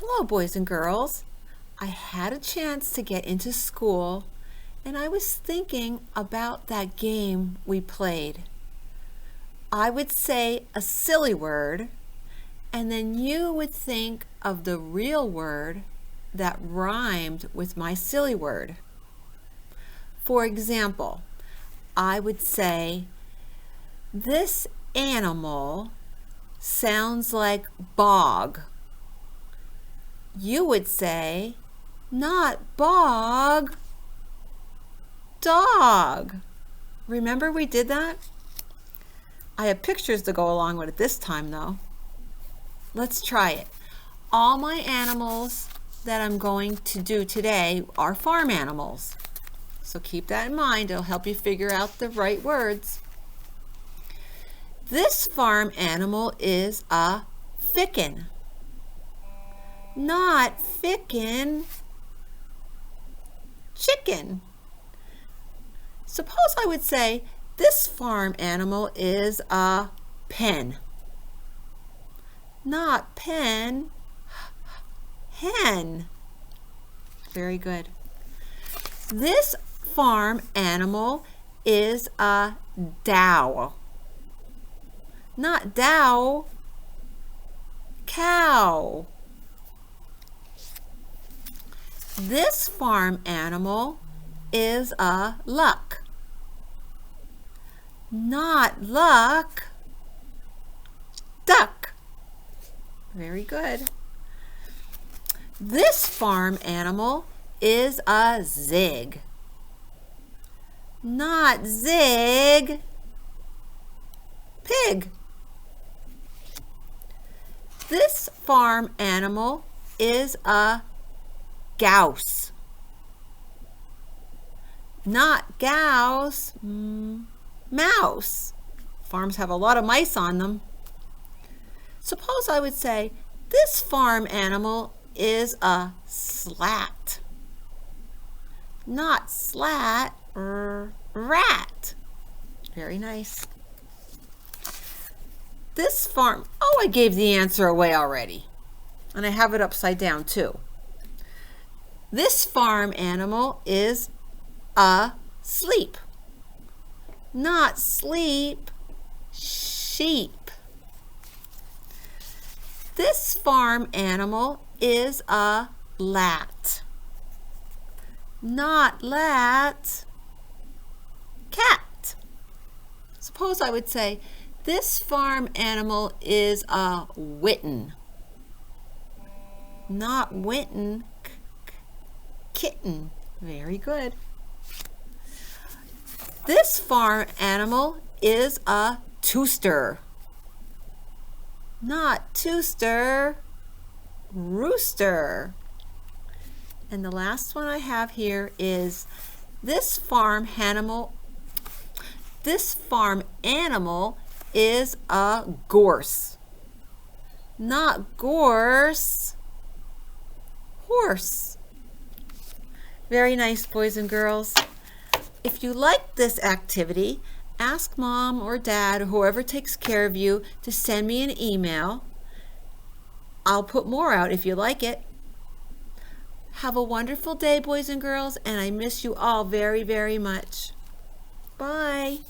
Hello, boys and girls. I had a chance to get into school and I was thinking about that game we played. I would say a silly word and then you would think of the real word that rhymed with my silly word. For example, I would say, this animal sounds like bog. You would say, not bog, dog. Remember we did that? I have pictures to go along with it this time though. Let's try it. All my animals that I'm going to do today are farm animals. So keep that in mind. It'll help you figure out the right words. This farm animal is a chicken. Not chicken, chicken. Suppose I would say this farm animal is a pen. Not pen, hen. Very good. This farm animal is a dow. Not dow, cow. This farm animal is a luck. Not luck, duck. Very good. This farm animal is a zig. Not zig, pig. This farm animal is a gouse. Not gouse, mouse. Farms have a lot of mice on them. Suppose I would say, this farm animal is a slat. Not slat, rat. Very nice. This farm, oh, I gave the answer away already. And I have it upside down too. This farm animal is a sleep. Not sleep, sheep. This farm animal is a lat. Not lat, cat. Suppose I would say, this farm animal is a witten. Not witten, kitten. Very good. This farm animal is a tooster. Not tooster, rooster. And the last one I have here is, this farm animal is a gorse. Not gorse, horse. Very nice, boys and girls. If you like this activity, ask mom or dad or whoever takes care of you to send me an email. I'll put more out if you like it. Have a wonderful day, boys and girls, and I miss you all very, very much. Bye.